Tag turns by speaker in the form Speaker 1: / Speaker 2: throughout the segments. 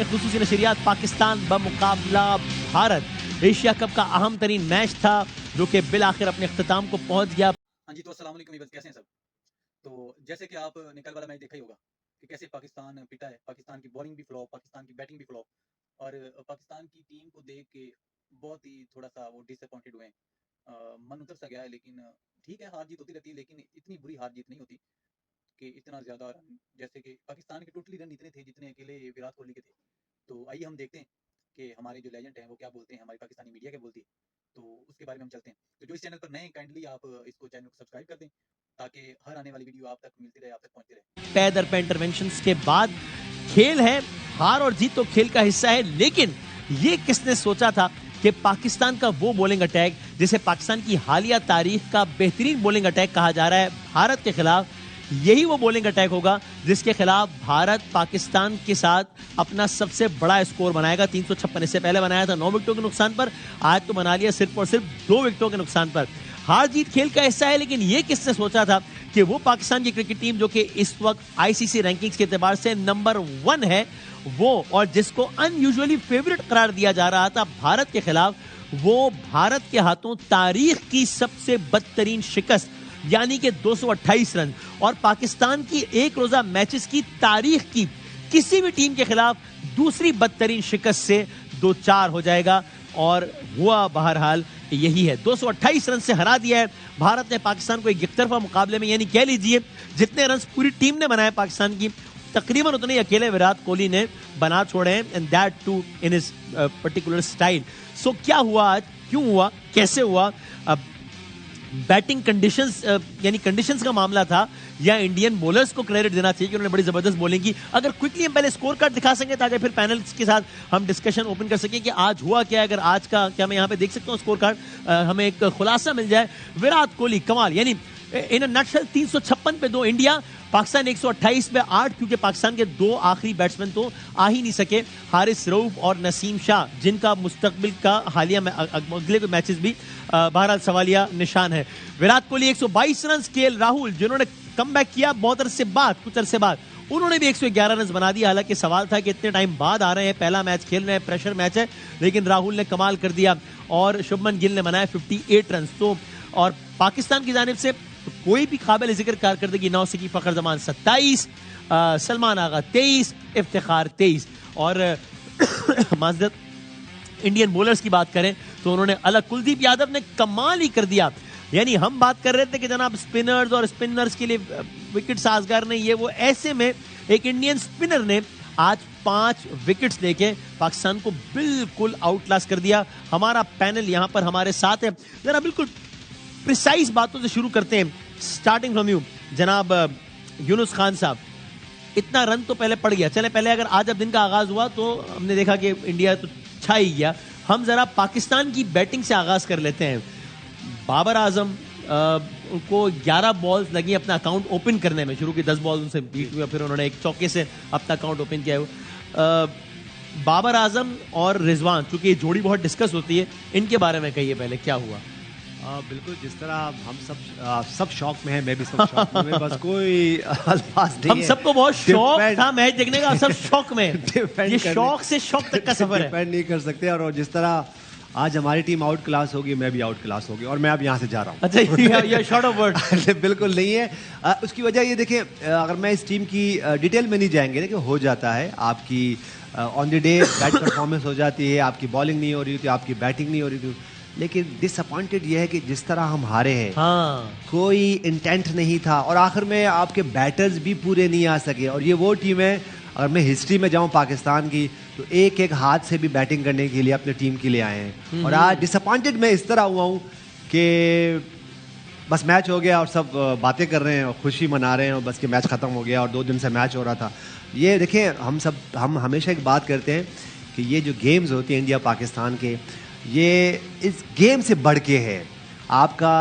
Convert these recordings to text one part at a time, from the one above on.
Speaker 1: خصوصی نشریات Pakistan بمقابلہ Bharat Asia cup کا اہم ترین میچ تھا جو کہ بالآخر اپنے اختتام کو پہنچ گیا.
Speaker 2: ہاں جی، تو السلام علیکم ویورز، کیسے ہیں سب؟ تو جیسے کہ آپ نے کل والا میچ دیکھا ہی ہوگا کہ کیسے پاکستان پٹا ہے. پاکستان کی بالنگ بھی فلاپ، پاکستان کی بیٹنگ بھی فلاپ، اور پاکستان کی ٹیم کو دیکھ کے بہت ہی تھوڑا سا وہ ڈس اپوائنٹڈ ہوئے ہیں. من اتر سا گیا ہے، لیکن ٹھیک ہے، ہار جیت ہوتی رہتی ہے، لیکن اتنی بری ہار جیت نہیں ہوتی کہ اتنا زیادہ رن، جیسے کہ پاکستان کے ٹوٹلی رن اتنے تھے جتنے اکیلے وراٹ کوہلی کے تھے. تو آئیے ہم دیکھتے ہیں کہ ہمارے جو لیجنڈ ہیں وہ کیا بولتے ہیں، ہماری پاکستانی میڈیا کیا بولتی ہے، تو اس کے بارے میں ہم چلتے ہیں. تو جو اس چینل پر نئے ہیں، کائنڈلی آپ اس کو چینل کو سبسکرائب کر دیں تاکہ ہر آنے والی ویڈیو آپ تک ملتی رہے، آپ تک پہنچتی رہے.
Speaker 1: پے در پے انٹرونشنز کے بعد کھیل ہے، ہار اور جیت تو کھیل کا حصہ ہے، لیکن یہ کس نے سوچا تھا کہ پاکستان کا وہ بولنگ اٹیک جسے پاکستان کی حالیہ تاریخ کا بہترین بولنگ اٹیک کہا جا رہا ہے بھارت کے خلاف، یہی وہ بولنگ اٹیک ہوگا جس کے خلاف بھارت پاکستان کے ساتھ اپنا سب سے بڑا اسکور بنائے گا. 356 اس سے پہلے بنایا تھا 9 وکٹوں کے نقصان پر، آج تو بنا لیا صرف اور صرف 2 وکٹوں کے نقصان پر. ہار جیت کھیل کا حصہ ہے، لیکن یہ کس نے سوچا تھا کہ وہ پاکستان کی کرکٹ ٹیم جو کہ اس وقت آئی سی سی رینکنگز کے اعتبار سے نمبر 1 ہے، وہ اور جس کو ان یوزولی فیورٹ قرار دیا جا رہا تھا بھارت کے خلاف، وہ بھارت کے ہاتھوں تاریخ کی سب سے بدترین شکست یعنی کہ 228 رن اور پاکستان کی ایک روزہ میچز کی تاریخ کی کسی بھی ٹیم کے خلاف دوسری بدترین شکست سے 2-4 ہو جائے گا. اور ہوا بہرحال یہی ہے، 228 رن سے ہرا دیا ہے بھارت نے پاکستان کو ایک یک طرفہ مقابلے میں. یعنی کہہ لیجئے جتنے رنز پوری ٹیم نے بنائے پاکستان کی، تقریباً اتنے ہی اکیلے وراٹ کوہلی نے بنا چھوڑے ہیں، and that too in his particular style. سو کیا ہوا آج، کیوں ہوا، کیسے ہوا؟ بیٹنگ کنڈیشنز یعنی کنڈیشنز کا معاملہ تھا یا انڈین بولرز کو کریڈٹ دینا چاہیے کہ انہوں نے بڑی زبردست بولنگ کی؟ اگر کوئکلی ہم پہلے اسکور کارڈ دکھا سکیں تاکہ پھر پینلز کے ساتھ ہم ڈسکشن اوپن کر سکیں کہ آج ہوا کیا ہے. اگر آج کا کیا میں یہاں پہ دیکھ سکتا ہوں اسکور کارڈ، ہمیں ایک خلاصہ مل جائے. وراٹ کوہلی کمال، یعنی ان اے نٹشل 356 پہ 2 انڈیا، پاکستان 128 پہ 8، کیونکہ پاکستان کے 2 آخری بیٹسمین تو آ ہی نہیں سکے، حارث رؤف اور نسیم شاہ، جن کا مستقبل کا حالیہ میں اگلے میچز بھی بہرحال سوالیہ نشان ہے. وراٹ کوہلی 122 رنز، کے ایل راہل جنہوں نے کم بیک کیا بہت عرصے بعد، کچھ عرصے بعد، انہوں نے بھی 111 رنز بنا دیا. حالانکہ سوال تھا کہ اتنے ٹائم بعد آ رہے ہیں، پہلا میچ کھیل رہے ہیں، پریشر میچ ہے، لیکن راہل نے کمال کر دیا اور شبمن گل نے بنایا 58 رنز. تو اور پاکستان کی جانب سے کوئی بھی قابل ذکر کارکردگی نہ ہو سکی. فخر زمان 27، سلمان آغا 23، افتخار 23. اور معذرت، انڈین بولرز کی بات کریں تو انہوں نے الگ، کلدیپ یادو نے کمال ہی کر دیا. یعنی ہم بات کر رہے تھے کہ جناب سپنرز اور سپنرز کے لیے وکٹ سازگار نہیں، یہ وہ، ایسے میں ایک انڈین سپنر نے آج 5 وکٹس لے کے پاکستان کو بالکل آؤٹ کلاس کر دیا. ہمارا پینل یہاں پر ہمارے ساتھ ہے، ذرا بالکل پریسائز باتوں سے شروع کرتے ہیں. سٹارٹنگ فرام یو جناب یونس خان صاحب. اتنا رن تو پہلے پڑ گیا، چلے پہلے اگر آج اب دن کا آغاز ہوا تو ہم نے دیکھا کہ انڈیا تو چھا ہی گیا. ہم ذرا پاکستان کی بیٹنگ سے آغاز کر لیتے ہیں. بابر اعظم کو 11 بالز لگی اپنا اکاؤنٹ اوپن کرنے میں، شروع کی 10 بالز ان سے بیٹ ہوئے، پھر انہوں نے ایک چوکے سے اپنا اکاؤنٹ اوپن کیا ہے. بابر اعظم اور رضوان، چونکہ یہ جوڑی بہت ڈسکس ہوتی ہے، ان کے بارے میں کہیے پہلے کیا ہوا؟
Speaker 3: بالکل، جس طرح ہم سب شوق میں ہیں، میں بھی سب شوق میں، بس کوئی الفاظ نہیں.
Speaker 1: ہم سب کو بہت شوق تھا میچ دیکھنے کا، سب شوق میں، یہ شوق سے شوق تک کا سفر ہے،
Speaker 3: ڈیپینڈ نہیں کر سکتے. اور جس طرح آج ہماری ٹیم آؤٹ کلاس ہوگی، میں بھی آؤٹ کلاس ہوگی، اور میں اب یہاں سے جا رہا ہوں.
Speaker 1: اچھا، یہ شارٹ آف ورڈ
Speaker 3: بالکل نہیں ہے. اس کی وجہ یہ دیکھیں، اگر میں اس ٹیم کی ڈیٹیل میں نہیں جائیں گے، دیکھیں ہو جاتا ہے، آپ کی آن دی ڈے بیٹ پرفارمنس ہو جاتی ہے، آپ کی بالنگ نہیں ہو رہی تھی، آپ کی بیٹنگ نہیں ہو رہی تھی، لیکن ڈس اپوائنٹڈ یہ ہے کہ جس طرح ہم ہارے ہیں، کوئی انٹینٹ نہیں تھا، اور آخر میں آپ کے بیٹرز بھی پورے نہیں آ سکے. اور یہ وہ ٹیم ہے، اگر میں ہسٹری میں جاؤں پاکستان کی، تو ایک ہاتھ سے بھی بیٹنگ کرنے کے لیے اپنے ٹیم کے لیے آئے ہیں. اور آج ڈس اپوائنٹڈ میں اس طرح ہوا ہوں کہ بس میچ ہو گیا اور سب باتیں کر رہے ہیں اور خوشی منا رہے ہیں، اور بس کہ میچ ختم ہو گیا اور 2 دن سے میچ ہو رہا تھا. یہ دیکھیں، ہم ہمیشہ ایک بات کرتے ہیں کہ یہ جو گیمز ہوتی ہیں انڈیا پاکستان کے، یہ اس گیم سے بڑھ کے ہے آپ کا.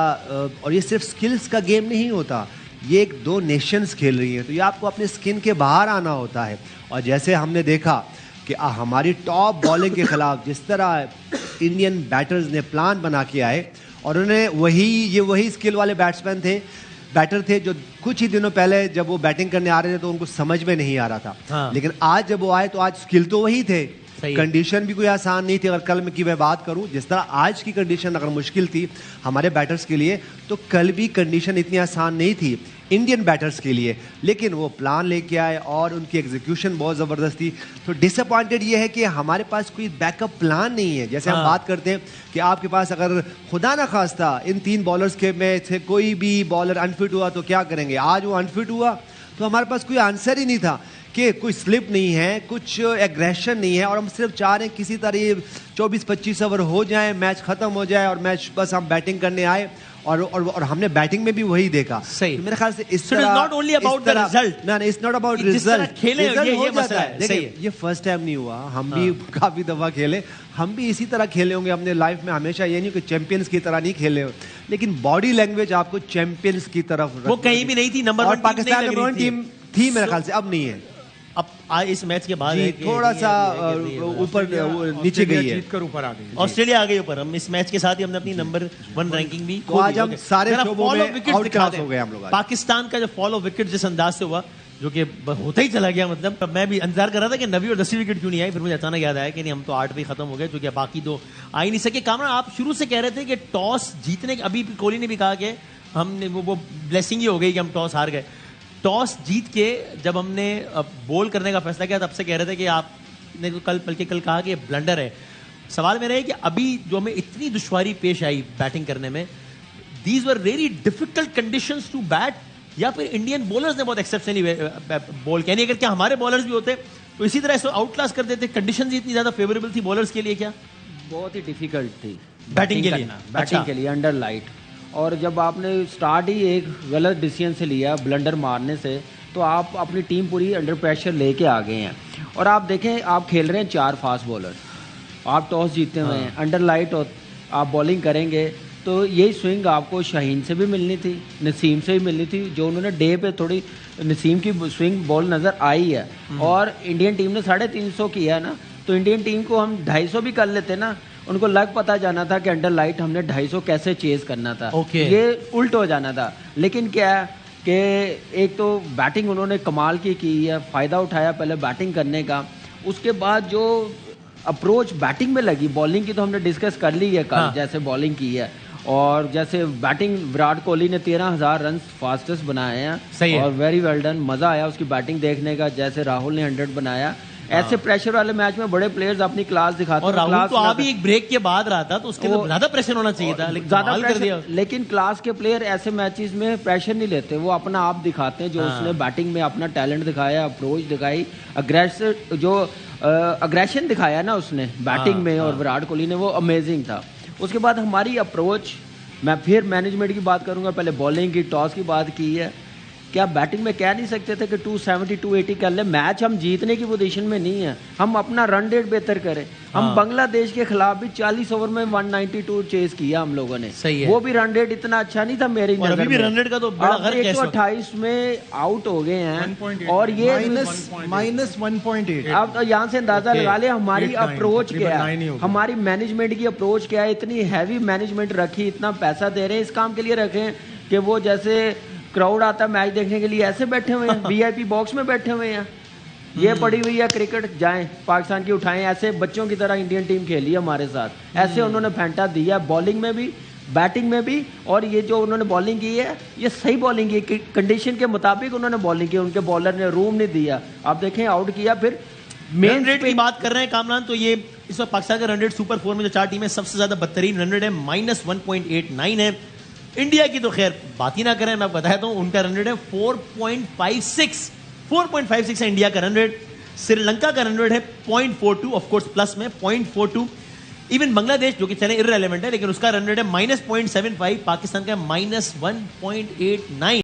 Speaker 3: اور یہ صرف سکلز کا گیم نہیں ہوتا، یہ ایک 2 نیشنز کھیل رہی ہیں، تو یہ آپ کو اپنے سکن کے باہر آنا ہوتا ہے. اور جیسے ہم نے دیکھا کہ ہماری ٹاپ بالنگ کے خلاف جس طرح انڈین بیٹرز نے پلان بنا کے آئے، اور انہیں وہی اسکل والے بیٹسمین تھے بیٹر تھے جو کچھ ہی دنوں پہلے جب وہ بیٹنگ کرنے آ رہے تھے تو ان کو سمجھ میں نہیں آ رہا تھا, لیکن آج جب وہ آئے تو آج اسکل تو وہی تھے, کنڈیشن بھی کوئی آسان نہیں تھی. اگر کل کی میں بات کروں جس طرح آج کی کنڈیشن اگر مشکل تھی ہمارے بیٹرز کے لیے, تو کل بھی کنڈیشن اتنی آسان نہیں تھی انڈین بیٹرز کے لیے, لیکن وہ پلان لے کے آئے اور ان کی ایگزیکیوشن بہت زبردست تھی. تو ڈس اپوائنٹڈ یہ ہے کہ ہمارے پاس کوئی بیک اپ پلان نہیں ہے. جیسے ہم بات کرتے ہیں کہ آپ کے پاس اگر خدا نہ خواستہ ان 3 بالرز کے میں سے کوئی بھی بالر انفٹ ہوا تو کیا کریں گے. آج وہ انفٹ ہوا تو ہمارے پاس کوئی آنسر ہی نہیں تھا کہ کوئی سلپ نہیں ہے, کچھ ایگریشن نہیں ہے, اور ہم صرف چاہ رہے ہیں کسی طرح 24-25 اوور ہو جائیں, میچ ختم ہو جائے اور میچ بس ہم بیٹنگ کرنے آئے, اور ہم نے بیٹنگ میں بھی وہی دیکھا.
Speaker 1: صحیح,
Speaker 3: میرے خیال سے اس
Speaker 1: طرح not only about the result,
Speaker 3: no, it's not about result.
Speaker 1: کھیلے یہ مسئلہ ہے.
Speaker 3: دیکھیں یہ فرسٹ ٹائم نہیں ہوا, ہم بھی کافی دفعہ کھیلے, ہم بھی اسی طرح کھیلے ہوں گے اپنے لائف میں. ہمیشہ یہ نہیں کہ چیمپئنز کی طرح نہیں کھیلے, لیکن باڈی لینگویج آپ کو چیمپئنز کی طرف
Speaker 1: وہ کہیں بھی نہیں تھی. نمبر 1
Speaker 3: پاکستان نمبر 1 ٹیم تھی میرے خیال سے, اب نہیں ہے.
Speaker 1: اب اس میچ کے بعد
Speaker 3: تھوڑا سا اوپر نیچے گئی ہے,
Speaker 1: آسٹریلیا آ گئی اوپر. ہم اس میچ کے ساتھ ہی ہم نے اپنی نمبر 1 رینکنگ بھی
Speaker 3: تو آج ہم سارے شعبوں میں آؤٹ کلاس ہو گئے ہم لوگ.
Speaker 1: پاکستان کا جو فالو وکٹ جس انداز سے ہوا جو کہ ہوتا ہی چلا گیا, مطلب میں بھی انتظار کر رہا تھا کہ 9ویں اور 10ویں وکٹ کیوں نہیں آئی, پھر مجھے اچانک یاد آیا کہ نہیں ہم تو 8 پہ ختم ہو گئے کیونکہ باقی 2 آ ہی نہیں سکے. کامران آپ شروع سے کہہ رہے تھے کہ ٹاس جیتنے, ابھی کوہلی نے بھی کہا کہ ہم نے وہ بلیسنگ ہی ہو گئی کہ ہم ٹاس ہار گئے. ٹاس جیت کے جب ہم نے بول کرنے کا فیصلہ کیا تب سے کہہ رہے تھے کہ آپ نے کل کہا کہ بلنڈر ہے. سوال میرا ہے کہ ابھی جو ہمیں اتنی دشواری پیش آئی بیٹنگ کرنے میں, these were very difficult conditions to bat, یا پھر انڈین بولرز نے بہت ایکسیپشنلی بول کیا, نہیں اگر کیا ہمارے بالرز بھی ہوتے تو اسی طرح آؤٹ کلاس کر دیتے, کنڈیشنز اتنی زیادہ فیوریبل تھی بالرز کے لیے, کیا
Speaker 4: بہت ہی ڈیفیکلٹ تھی
Speaker 1: بیٹنگ کے لیے,
Speaker 4: بیٹنگ کے لیے انڈر لائٹ. اور جب آپ نے اسٹارٹ ہی ایک غلط ڈیسیژن سے لیا بلنڈر مارنے سے, تو آپ اپنی ٹیم پوری انڈر پریشر لے کے آ گئے ہیں. اور آپ دیکھیں آپ کھیل رہے ہیں 4 فاسٹ بالر, آپ ٹاس جیتے ہوئے ہیں, انڈر لائٹ آپ بالنگ کریں گے تو یہی سوئنگ آپ کو شاہین سے بھی ملنی تھی, نسیم سے بھی ملنی تھی, جو انہوں نے ڈے پہ تھوڑی نسیم کی سوئنگ بال نظر آئی ہے. اور انڈین ٹیم نے 350 کیا ہے نا, تو انڈین ٹیم کو ہم 250 بھی کر لیتے نا, ان کو لگ پتا جانا تھا کہ انڈر لائٹ ہم نے 250 کیسے چیز کرنا تھا, یہ الٹ ہو جانا تھا. لیکن کیا ہے کہ ایک تو بیٹنگ انہوں نے کمال کی ہے, فائدہ اٹھایا پہلے بیٹنگ کرنے کا, اس کے بعد جو اپروچ بیٹنگ میں لگی, بالنگ کی تو ہم نے ڈسکس کر لی ہے کل, جیسے بالنگ کی ہے, اور جیسے بیٹنگ وراٹ کوہلی نے 13,000 رنز فاسٹسٹ بنائے ہیں, اور ویری ویل ڈن, مزہ آیا اس کی بیٹنگ دیکھنے کا. جیسے راہل نے 100 بنایا, ایسے پریشر والے میچ میں بڑے پلیئرز اپنی کلاس دکھاتے ہیں.
Speaker 1: اور راہل تو ابھی ایک بریک کے بعد رہا تھا تو اس کے اندر زیادہ پریشر ہونا چاہیے تھا,
Speaker 4: لیکن کلاس کے پلیئر ایسے میچز میں پریشر نہیں لیتے, وہ اپنا آپ دکھاتے ہیں. جو اس نے بیٹنگ میں اپنا ٹیلنٹ دکھایا, اپروچ دکھائی, اگریشن دکھایا نا اس نے بیٹنگ میں, اور وراٹ کوہلی نے, وہ امیزنگ تھا. اس کے بعد ہماری اپروچ, میں پھر مینجمنٹ کی بات کروں گا, پہلے بالنگ کی, ٹاس کی بات کی ہے. کیا بیٹنگ میں کہہ نہیں سکتے تھے کہ 270 280 کر لیں, میچ ہم جیتنے کی پوزیشن میں نہیں ہیں, ہم اپنا رن ریٹ بہتر کریں. ہم بنگلہ دیش کے خلاف بھی 40 اوور میں 192 چیز کیا ہم لوگوں نے, وہ بھی رن ریٹ اتنا اچھا نہیں تھا میری نظر میں.
Speaker 1: رن ریٹ کا تو بڑا غرق ہے,
Speaker 4: 128 میں آؤٹ ہو گئے ہیں, اور یہ -1.8. آپ یہاں سے اندازہ لگا لیں ہماری اپروچ کیا ہے, ہماری مینجمنٹ کی اپروچ کیا ہے. اتنی ہیوی مینجمنٹ رکھی, اتنا پیسہ دے رہے ہیں اس کام کے لیے رکھیں کہ وہ جیسے کراؤڈ آتا ہے میچ دیکھنے کے لیے, ایسے بیٹھے ہوئے ہیں, VIP باکس میں بیٹھے ہوئے ہیں. یہ پڑی ہوئی ہے کرکٹ, جائیں پاکستان کی اٹھائیں. ایسے بچوں کی طرح انڈین ٹیم کھیلی ہے ہمارے ساتھ, ایسے انہوں نے پھینٹا دیا بالنگ میں بھی, بیٹنگ میں بھی. اور یہ جو انہوں نے بالنگ کی ہے یہ صحیح بالنگ کی, کنڈیشن کے مطابق انہوں نے بالنگ کی, ان کے بالر نے روم نہیں دیا. آپ دیکھیں آؤٹ کیا. پھر
Speaker 1: مین ریٹ کی بات کر رہے ہیں کامران, تو یہ اس وقت پاکستان کا رن ریٹ سپر 4 میں جو 4 ٹیمیں سب سے زیادہ بدترین رن ریٹ ہے, -1.89 ہے. انڈیا کی تو خیر بات ہی نہ کریں, میں بتایا تو ان کا رن ریٹ ہے 4.56 ہے انڈیا کا رن ریٹ. سری لنکا کا رن ریٹ ہے 0.42, آف کورس پلس میں 0.42. ایون بنگلہ دیش جو کہ چلے ارریلیونٹ ہے لیکن اس کا رن ریٹ ہے -0.75, پاکستان کا -1.89.